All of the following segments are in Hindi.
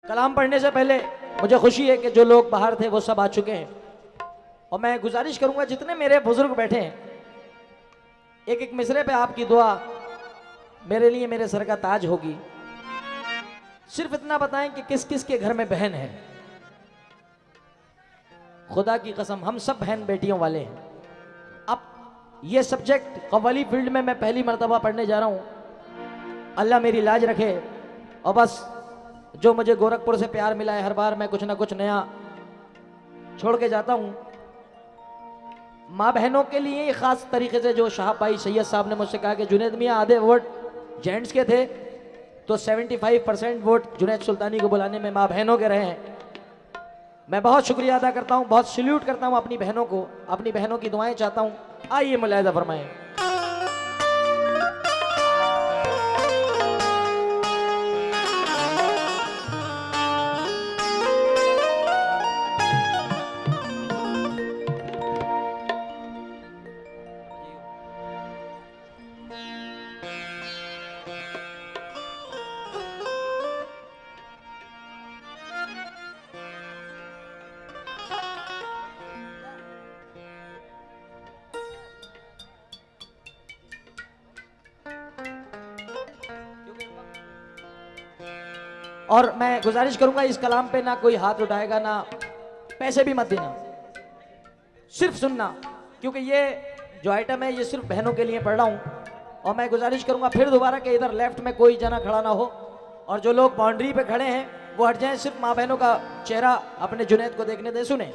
कलाम पढ़ने से पहले मुझे खुशी है कि जो लोग बाहर थे वो सब आ चुके हैं, और मैं गुजारिश करूंगा जितने मेरे बुजुर्ग बैठे हैं, एक एक मिसरे पे आपकी दुआ मेरे लिए मेरे सर का ताज होगी। सिर्फ इतना बताएं कि किस किस के घर में बहन है। खुदा की कसम हम सब बहन बेटियों वाले हैं। अब ये सब्जेक्ट कव्वाली फील्ड में मैं पहली मर्तबा पढ़ने जा रहा हूं। अल्लाह मेरी लाज रखे, और बस जो मुझे गोरखपुर से प्यार मिला है, हर बार मैं कुछ ना कुछ नया छोड़ के जाता हूं। माँ बहनों के लिए खास तरीके से जो शाह भाई सैयद साहब ने मुझसे कहा कि जुनैद मियाँ आधे वोट जेंट्स के थे तो 75% वोट जुनैद सुल्तानी को बुलाने में माँ बहनों के रहे हैं। मैं बहुत शुक्रिया अदा करता हूं, बहुत सल्यूट करता हूं अपनी बहनों को, अपनी बहनों की दुआएं चाहता हूं। आइए मुलाहिजा फरमाएं। और मैं गुजारिश करूंगा इस कलाम पे ना कोई हाथ उठाएगा, ना पैसे भी मत देना, सिर्फ सुनना, क्योंकि ये जो आइटम है ये सिर्फ बहनों के लिए पढ़ रहा हूं। और मैं गुजारिश करूंगा फिर दोबारा कि इधर लेफ्ट में कोई जना खड़ा ना हो, और जो लोग बाउंड्री पे खड़े हैं वो हट जाएं, सिर्फ माँ बहनों का चेहरा अपने जुनैद को देखने दे। सुने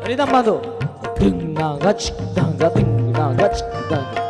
रिदम बांधो। डिंग ना गच दंगा डिंग ना गच दंगा।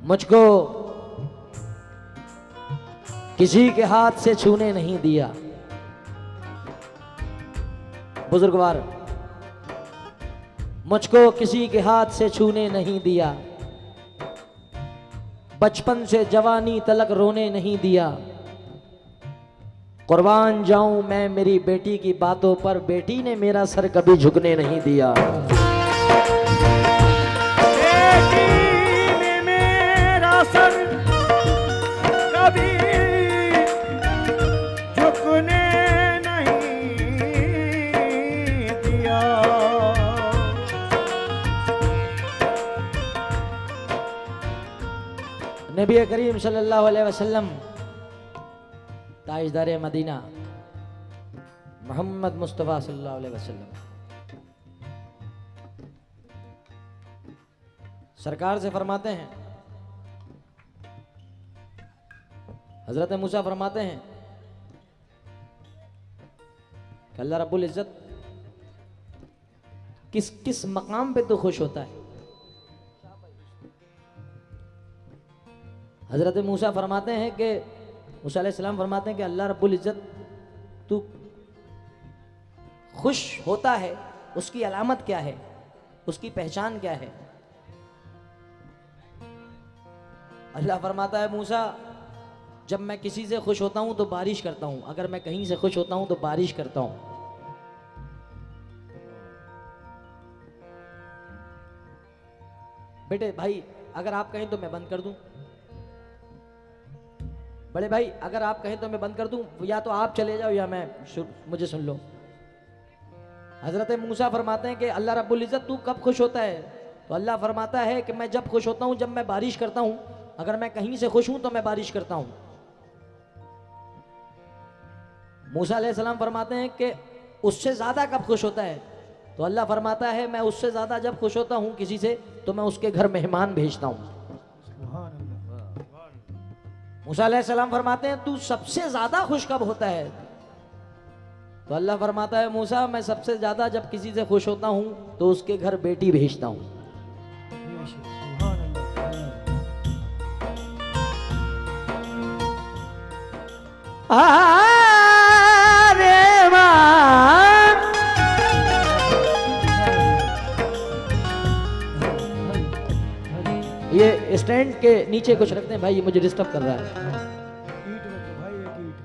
मुझको किसी के हाथ से छूने नहीं दिया। बुजुर्गवार, मुझको किसी के हाथ से छूने नहीं दिया, बचपन से जवानी तलक रोने नहीं दिया। कुर्बान जाऊं मैं मेरी बेटी की बातों पर, बेटी ने मेरा सर कभी झुकने नहीं दिया। सर कभी झुकने नहीं दिया। नबी करीम सल्लल्लाहु अलैहि वसल्लम ताजदार मदीना मोहम्मद मुस्तफ़ा सल्लल्लाहु अलैहि वसल्लम सरकार से फरमाते हैं, हजरत मूसा फरमाते हैं कि अल्लाह रब्बुल इज्जत किस किस मकाम पे तो खुश होता है। हजरत मूसा फरमाते हैं कि मूसा अलैहिस्सलाम फरमाते हैं कि अल्लाह रब्बुल इज्जत तू खुश होता है, उसकी अलामत क्या है, उसकी पहचान क्या है। अल्लाह फरमाता है मूसा जब मैं किसी से खुश होता हूं तो बारिश करता हूं, अगर मैं कहीं से खुश होता हूं तो बारिश करता हूं। बेटे भाई अगर आप कहें तो मैं बंद कर दूं, बड़े भाई अगर आप कहें तो मैं बंद कर दूं, या तो आप चले जाओ या मैं मुझे सुन लो। हजरत मूसा फरमाते हैं कि अल्लाह रब्बुल इज्जत तू कब खुश होता है, तो अल्लाह फरमाता है कि मैं जब खुश होता हूं जब मैं बारिश करता हूं, अगर मैं कहीं से खुश हूं तो मैं बारिश करता हूं। मूसा अलैहिस्सलाम फरमाते हैं कि उससे ज्यादा कब खुश होता है, तो अल्लाह फरमाता है मैं उससे ज्यादा जब खुश होता हूं किसी से तो मैं उसके घर मेहमान भेजता हूं। मूसा अलैहिस्सलाम फरमाते हैं तू सबसे ज्यादा खुश कब होता है, तो अल्लाह फरमाता है मूसा मैं सबसे ज्यादा जब किसी से खुश होता हूं तो उसके घर बेटी भेजता हूं। अरे मां ये स्टैंड के नीचे कुछ रखते हैं भाई, ये मुझे डिस्टर्ब कर रहा है। ईंट रखो भाई, एक ईंट।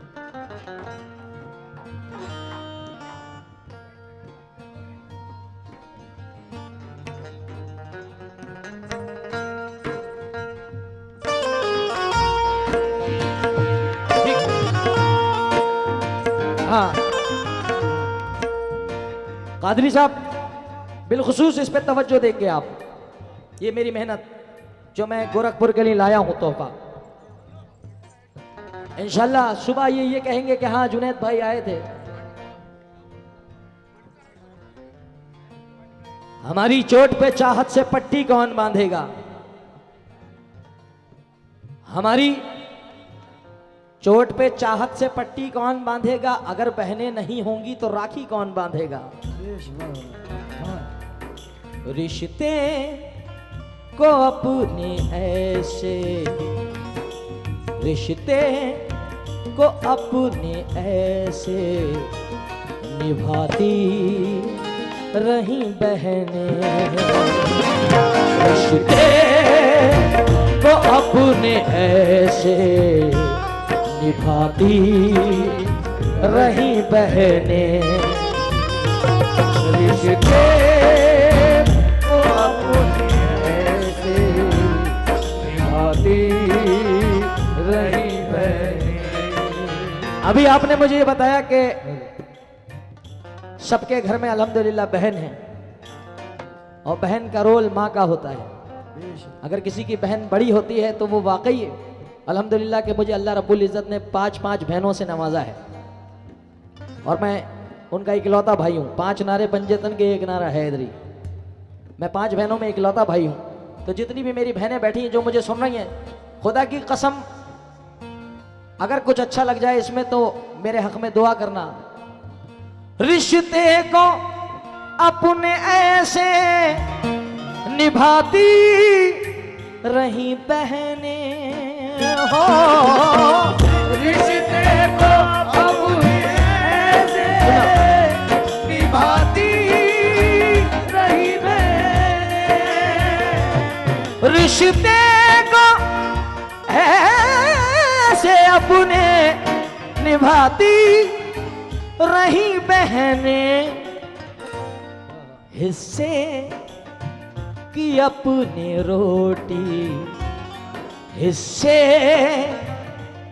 हाँ कादरी साहब बिलखुसूस इस पे तवज्जो देंगे आप, ये मेरी मेहनत जो मैं गोरखपुर के लिए लाया हूं तोहफा। इंशाल्लाह सुबह ये कहेंगे कि हाँ जुनैद भाई आए थे। हमारी चोट पे चाहत से पट्टी कौन बांधेगा, हमारी चोट पे चाहत से पट्टी कौन बांधेगा, अगर बहनें नहीं होंगी तो राखी कौन बांधेगा। रिश्ते को अपने ऐसे, रिश्ते को अपने ऐसे निभाती रही बहनें, रिश्ते को अपने ऐसे निभाती रही बहनें, रिश्ते को अपने ऐसे निभाती रही बहनें। अभी आपने मुझे ये बताया कि सबके घर में अल्हम्दुलिल्लाह बहन है और बहन का रोल माँ का होता है। अगर किसी की बहन बड़ी होती है तो वो वाकई अल्हम्दुलिल्लाह कि मुझे अल्लाह रब्बुल इज़्ज़त ने 5 बहनों से नवाजा है और मैं उनका इकलौता भाई हूँ। 5 नारे पंजेतन के 1 नारा हैदरी, मैं 5 बहनों में इकलौता भाई हूँ। तो जितनी भी मेरी बहनें बैठी हैं जो मुझे सुन रही हैं, खुदा की कसम अगर कुछ अच्छा लग जाए इसमें तो मेरे हक में दुआ करना। रिश्ते को अपने ऐसे निभाती रही बहनें हो, रिश्ते को अपने ऐसे निभाती रही बहनें, रिश्ते को ऐसे अपने निभाती रही बहनें, हिस्से की अपनी रोटी, हिस्से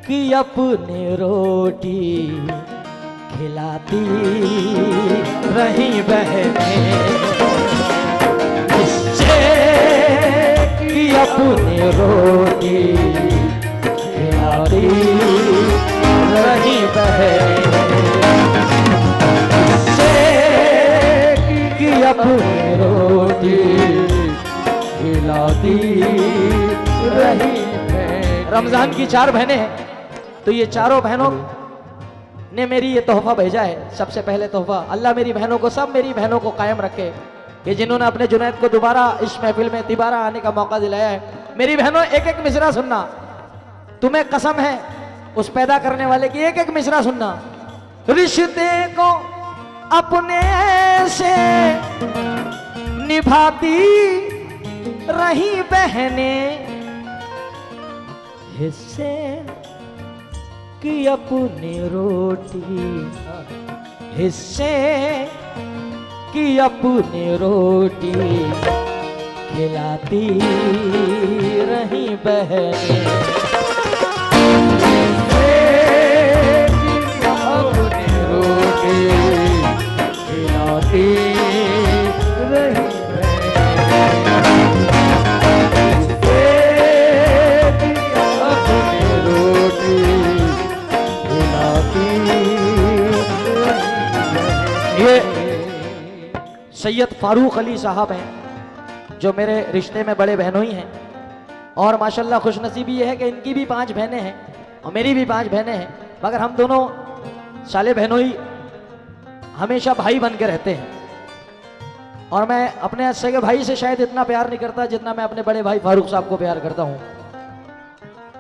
की अपनी रोटी खिलाती रही बहनें, हिस्से की अपनी रोटी खिलाती रही बहनें। रमजान की 4 बहनें हैं, तो ये चारों बहनों ने मेरी ये तोहफा भेजा है। सबसे पहले तोहफा, अल्लाह मेरी बहनों को, सब मेरी बहनों को कायम रखे कि जिन्होंने अपने जुनैद को दोबारा इस महफिल में तिबारा आने का मौका दिलाया है। मेरी बहनों, एक एक मिसरा सुनना, तुम्हें कसम है उस पैदा करने वाले की, एक एक मिसरा सुनना। रिश्ते को अपने से निभाती रही बहनें, हिस्से की अपनी रोटी, हिस्से की अपनी रोटी खिलाती रही बहनें। अपनी रोटी खिलाती रही सैयद फारूक अली साहब हैं, जो मेरे रिश्ते में बड़े बहनोई हैं। और माशाल्लाह खुशनसीबी ये है कि इनकी भी 5 बहनें हैं और मेरी भी 5 बहनें हैं, मगर हम दोनों साले बहनोई हमेशा भाई बन के रहते हैं। और मैं अपने सगे भाई से शायद इतना प्यार नहीं करता जितना मैं अपने बड़े भाई फारूक साहब को प्यार करता हूँ।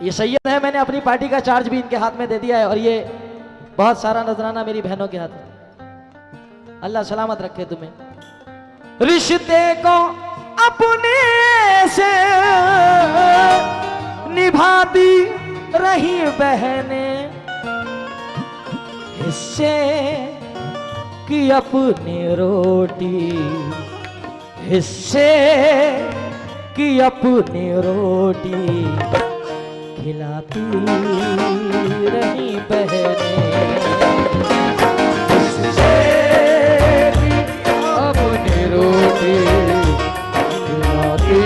ये सैयद है, मैंने अपनी पार्टी का चार्ज भी इनके हाथ में दे दिया है, और ये बहुत सारा नजराना मेरी बहनों के हाथ में। अल्लाह सलामत रखे तुम्हें। रिश्ते को अपने से निभाती रही बहनें, हिस्से की अपनी रोटी, हिस्से की अपनी रोटी खिलाती रही बहनें, हिस्से अपनी रोटी खिलाती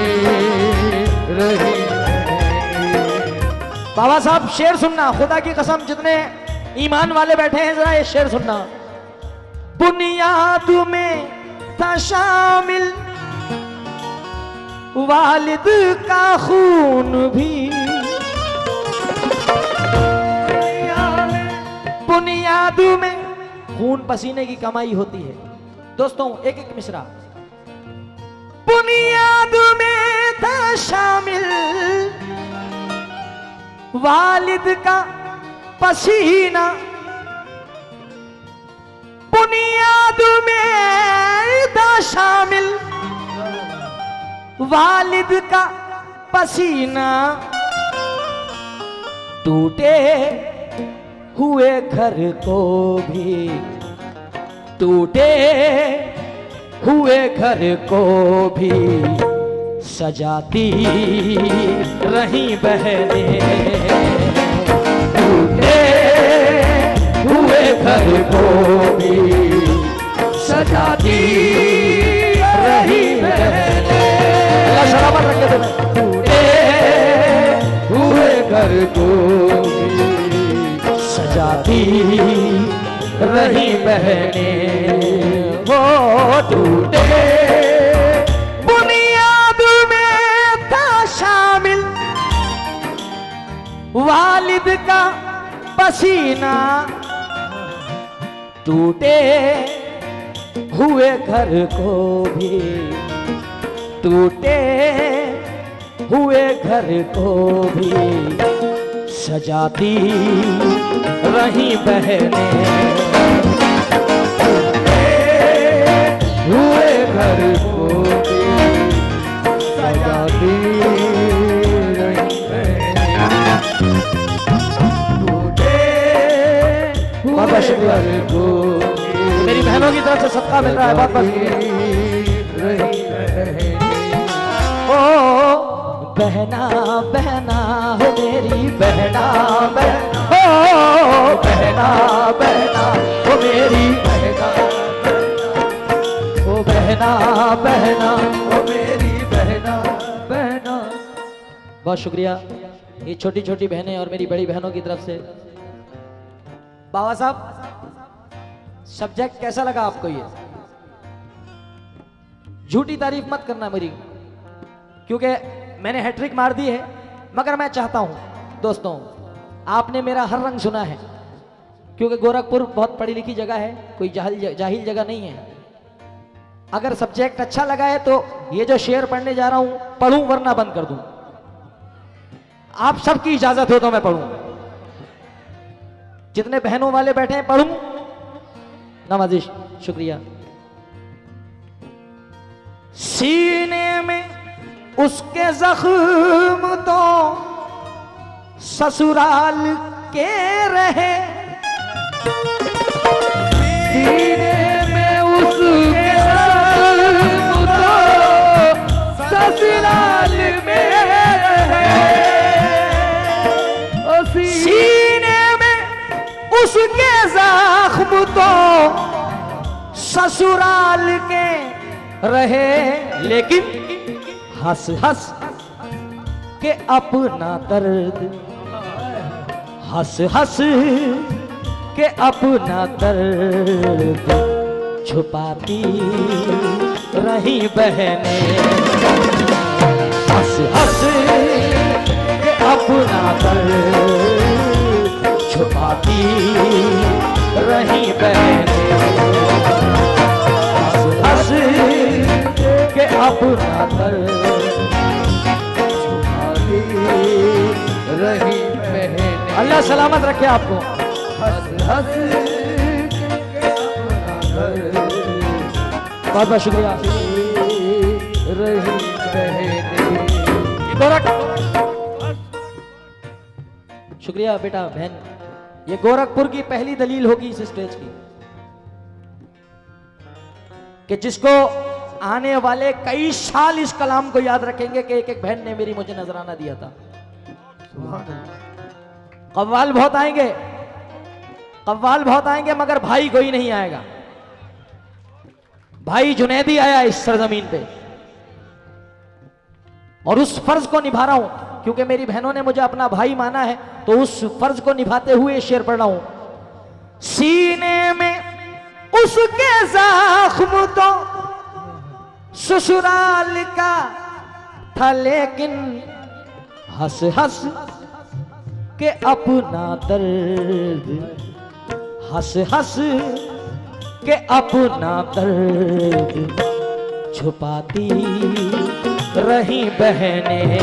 रही बहनें। बाबा साहब शेर सुनना, खुदा की कसम जितने ईमान वाले बैठे हैं जरा ये शेर सुनना। बुनियाद में था शामिल वालिद का खून भी, बुनियाद में खून पसीने की कमाई होती है। दोस्तों एक एक मिसरा। बुनियाद में था शामिल वालिद का पसीना, बुनियाद में था शामिल वालिद का पसीना, टूटे हुए घर को भी, टूटे हुए घर को भी सजाती रही बहनें, टूटे हुए घर को भी सजाती रही बहनें। अल्लाह सलामत रखे तुम्हें। टूटे हुए घर को भी सजाती रही बहनें, वो टूटे बुनियाद में था शामिल वालिद का पसीना, टूटे हुए घर को भी, टूटे हुए घर को भी सजाती रही बहनें, हुए घर को भी सजाती रही बहनें, टूटे हुए घर को मेरी बहनों की तरफ से सदका मिल रहा है। बहुत बहुत रही बहनें। ओ बहना बहना हो मेरी बहना बहना, हो बहना बहना हो मेरी बहना, हो बहना बहना हो मेरी बहना बहना। बहुत शुक्रिया ये छोटी छोटी बहनें और मेरी बड़ी बहनों की तरफ से। बाबा साहब सब्जेक्ट कैसा लगा आपको? ये झूठी तारीफ मत करना मेरी, क्योंकि मैंने हैट्रिक मार दी है, मगर मैं चाहता हूं दोस्तों, आपने मेरा हर रंग सुना है, क्योंकि गोरखपुर बहुत पढ़ी लिखी जगह है, कोई जाहिल जगह नहीं है। अगर सब्जेक्ट अच्छा लगा है तो ये जो शेर पढ़ने जा रहा हूं पढ़ूं, वरना बंद कर दूं। आप सबकी इजाजत हो तो मैं पढ़ूं। जितने बहनों वाले बैठे हैं पढ़ूं। नवाजिश, शुक्रिया। सीने में उसके जख्म तो ससुराल के रहे, सीने में उसके जख्म तो ससुराल में रहे, सीने में उसके जख्म तो ससुराल के रहे, लेकिन हंस हंस के अपना दर्द, हंस हंस के अपना दर्द छुपाती रही बहनें, हंस हंस के अपना दर्द छुपाती रही बहनें, हंस हंस के अपना दर्द छुपाती रही बहनें। अल्लाह सलामत रखे आपको। हंस हंस के अपना दर्द, बहुत बहुत शुक्रिया। रही बहनें, शुक्रिया बेटा बहन। ये गोरखपुर की पहली दलील होगी इस स्टेज की कि जिसको आने वाले कई साल इस कलाम को याद रखेंगे कि एक एक बहन ने मेरी मुझे नजराना दिया था। कव्वाल बहुत आएंगे, कव्वाल बहुत आएंगे, मगर भाई कोई नहीं आएगा। भाई जुनैदी आया इस सरजमीन पे और उस फर्ज को निभा रहा हूं, क्योंकि मेरी बहनों ने मुझे अपना भाई माना है, तो उस फर्ज को निभाते हुए शेर पढ़ रहा हूं। सीने में उसके जख्म तो ससुराल का था, लेकिन हंस हंस के अपना दर्द, हंस हंस के अपना दर्द छुपाती रही बहनें,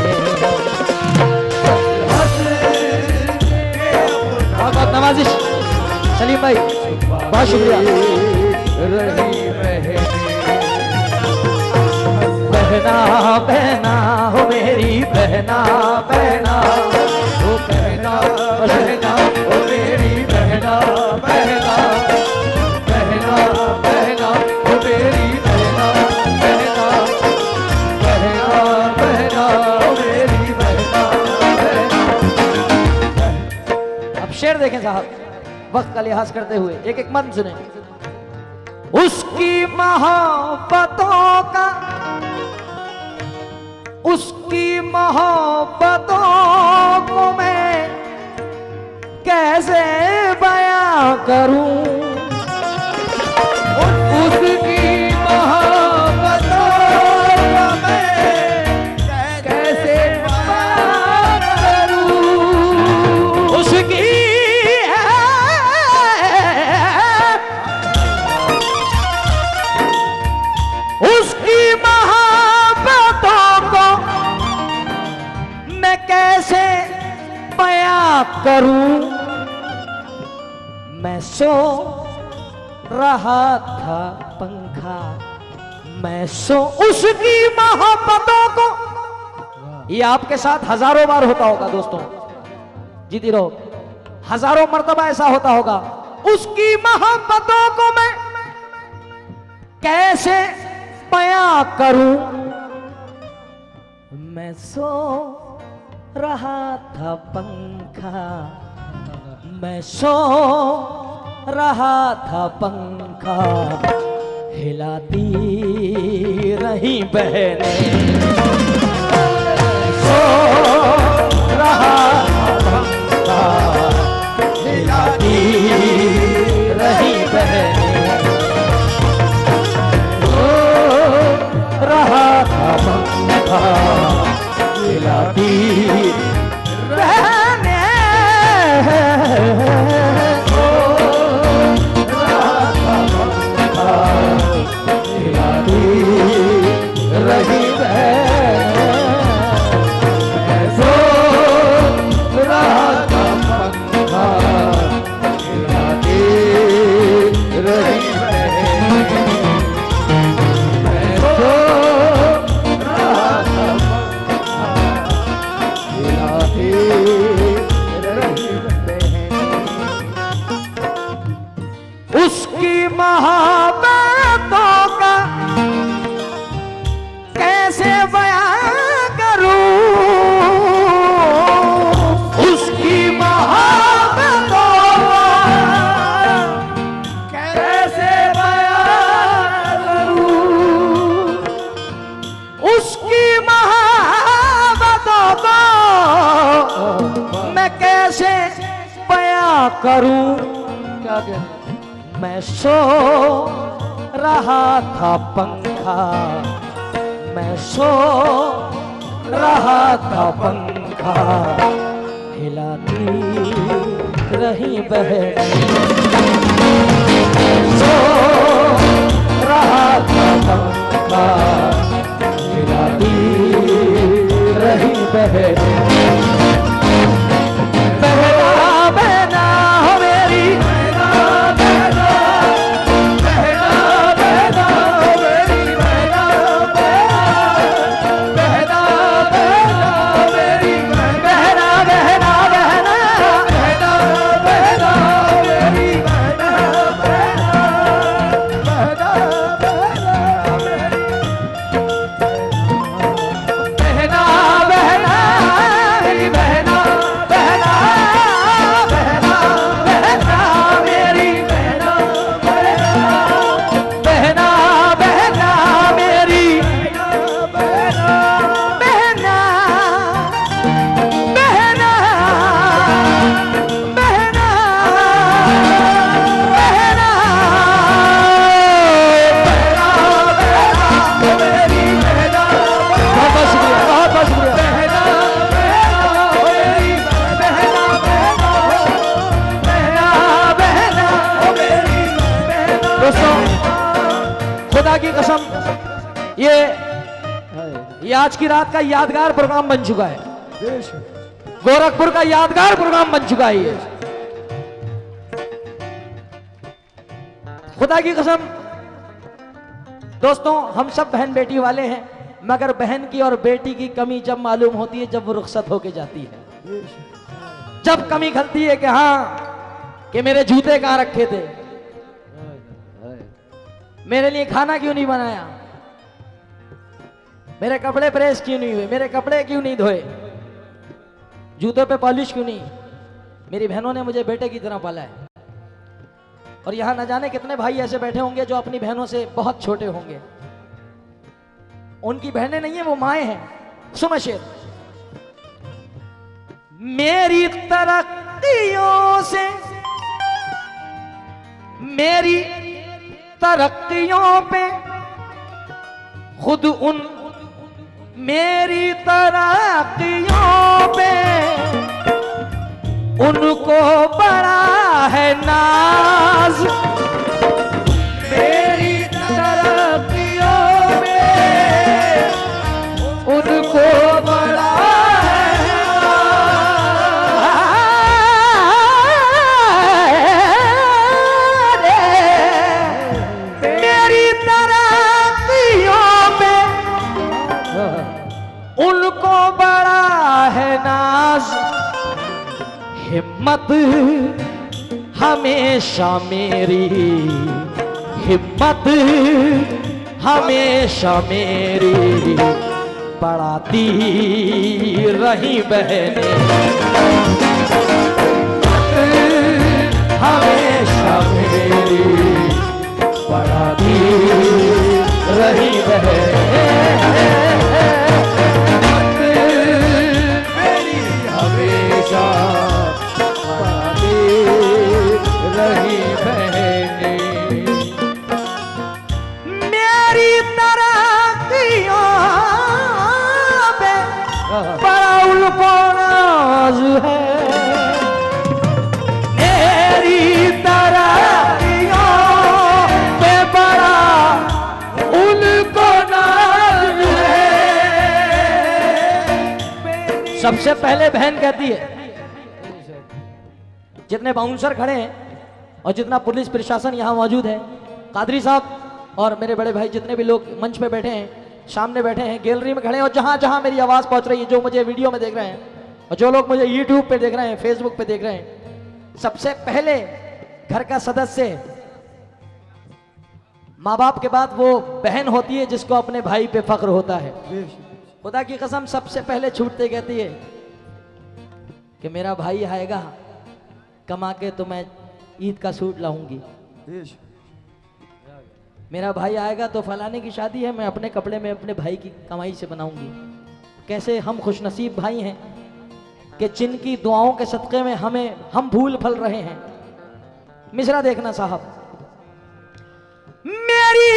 बहुत नवाजिश सलीम भाई, बहुत शुक्रिया। रही बहना बहना हो मेरी बहना बहना, हो बहना बहना हो मेरी बहना बहना, बहना बहना हो मेरी बहना बहना, बहना बहना हो मेरी बहना बहना। अब शेर देखें साहब, वक्त का लिहाज करते हुए एक एक मन सुने। उसकी मोहब्बतों का, उसकी मोहब्बतों को मैं कैसे बयां करूं, उसकी मोहब्बतों को मैं कैसे बयां करूं, उसकी मोहब्बतों को मैं कैसे बयां करूं। मैं सो रहा था पंखा, मैं सो उसकी मोहब्बतों को, ये आपके साथ हजारों बार होता होगा दोस्तों, जीती रहो, हजारों मर्तबा ऐसा होता होगा। उसकी मोहब्बतों को मैं कैसे बयां करूं, मैं सो रहा था पंखा, मैं सो रहा था पंखा, हिलाती रही बहनें, सो रहा था पंखा, हिलाती रही बहनें, सो रहा था पंखा, करूं क्या कह मैं सो रहा था पंखा, मैं सो रहा था पंखा, हिलाती रही बहन, सो रहा था पंखा, हिलाती रही बहन, बहना बहना हो मेरी, बहना बहना, बहना बहना हो मेरी, बहना बहना, बहना बहना हो मेरी, बहना बहना बहना, बहना बहना हो मेरी, बहना बहना, बहना बहना हो मेरी, बहना बहना मेरी, बहना बहना, बहना बहना मेरी, बहना बहना, बहना बहना मेरी, बहना बहना, बहना बहना, बहना बहना मेरी, बहना, बहुत बहुत शुक्रिया, बहुत बहुत शुक्रिया, बहना बहना मेरी, बहना बहना, बहना बहना मेरी, बहना। दोस्तों खुदा की कसम ये आज की रात का यादगार प्रोग्राम बन चुका है, देश गोरखपुर का यादगार प्रोग्राम बन चुका है ये। खुदा की कसम दोस्तों हम सब बहन बेटी वाले हैं, मगर बहन की और बेटी की कमी जब मालूम होती है जब वो रुखसत होके जाती है, देश जब कमी खलती है कि हाँ कि मेरे जूते कहाँ रखे थे, मेरे लिए खाना क्यों नहीं बनाया, मेरे कपड़े प्रेस क्यों नहीं हुए, मेरे कपड़े क्यों नहीं धोए, जूतों पे पॉलिश क्यों नहीं। मेरी बहनों ने मुझे बेटे की तरह पाला है, और यहां न जाने कितने भाई ऐसे बैठे होंगे जो अपनी बहनों से बहुत छोटे होंगे, उनकी बहनें नहीं है वो माएं हैं। सुनो शेर, मेरी तरक्कियों से, मेरी तरक्कियों पे खुद उन, मेरी तरक्कियों पे उनको बड़ा है नाज, मेरी तरक्कियों में उनको बड़ा है नाज, मेरी तरक्कियों में उनको बड़ा है नाज, हिम्मत हमेशा मेरी, हिम्मत हमेशा मेरी बढ़ाती रही बहनें, हमेशा मेरी बढ़ाती रही बहनें, मेरी हमेशा रही बहनें, मेरी तरक्कियों पे बड़ा उनको नाज है, मेरी तरक्कियों पे बड़ा उनको नाज है। सबसे पहले बहन कहती है, जितने बाउंसर खड़े हैं और जितना पुलिस प्रशासन यहाँ मौजूद है, कादरी साहब और मेरे बड़े भाई जितने भी लोग मंच पे बैठे हैं, सामने बैठे हैं, गैलरी में खड़े हैं, और जहाँ जहाँ मेरी आवाज़ पहुँच रही है, जो मुझे वीडियो में देख रहे हैं और जो लोग मुझे यूट्यूब पे देख रहे हैं, फेसबुक पे देख रहे हैं, सबसे पहले घर का सदस्य माँ बाप के बाद वो बहन होती है जिसको अपने भाई पे फख्र होता है। देश खुदा की कसम सबसे पहले छूटते कहती है कि मेरा भाई आएगा कमा के तो मैं ईद का सूट लाऊंगी, देश मेरा भाई आएगा तो फलाने की शादी है, मैं अपने कपड़े में अपने भाई की कमाई से बनाऊंगी। कैसे हम खुशनसीब भाई हैं कि जिनकी दुआओं के सदक़े में हम फूल फल रहे हैं। मिसरा देखना साहब। मेरी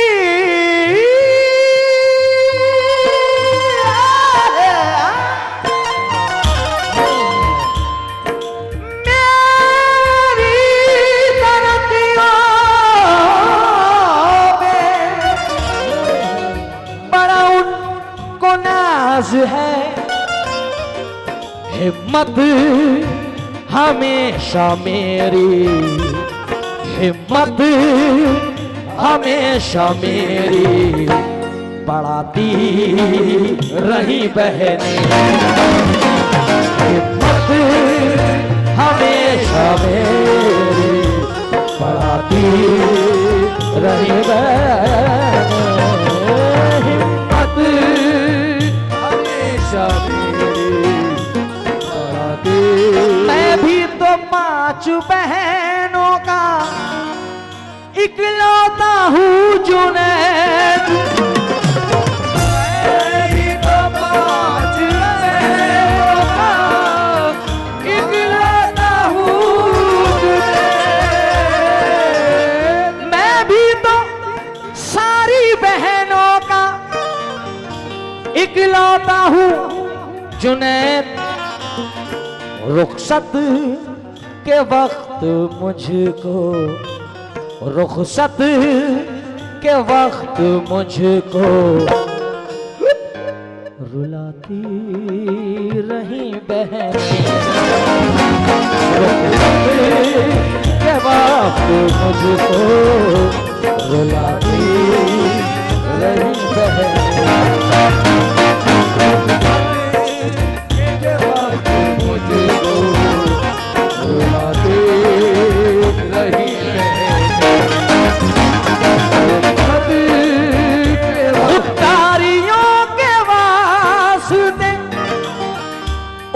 है हिम्मत हमेशा मेरी, हिम्मत हमेशा मेरी बढ़ाती रही बहनें, हिम्मत हमेशा मेरी बढ़ाती रही बहनें, हिम्मत मैं भी तो 5 बहनों का इकलौता हूँ जुनैद, मैं भी तो 5 बहनों का इकलौता हूँ जुनैद, मैं भी तो सारी बहनों का इकलौता हूँ जुनैद, रुखसत के वक्त मुझको, रुखसत के वक्त मुझको रुलाती रही बहनें, रुखसत के वक्त मुझको रुलाती रही बहनें,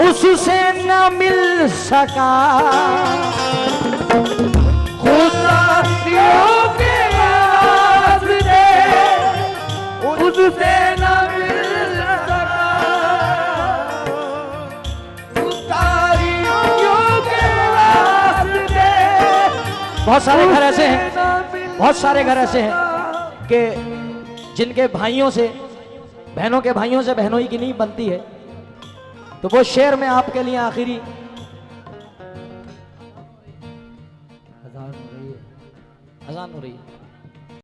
उससे न मिल सका, खुदारियों के वास्ते उससे न मिल सका, खुदारियों के वास्ते। बहुत सारे घर ऐसे हैं, बहुत सारे घर ऐसे हैं कि जिनके भाइयों से, बहनों के भाइयों से बहनों ही की नहीं बनती है। तो वो शेर में आपके लिए आखिरी अजान हो रही है,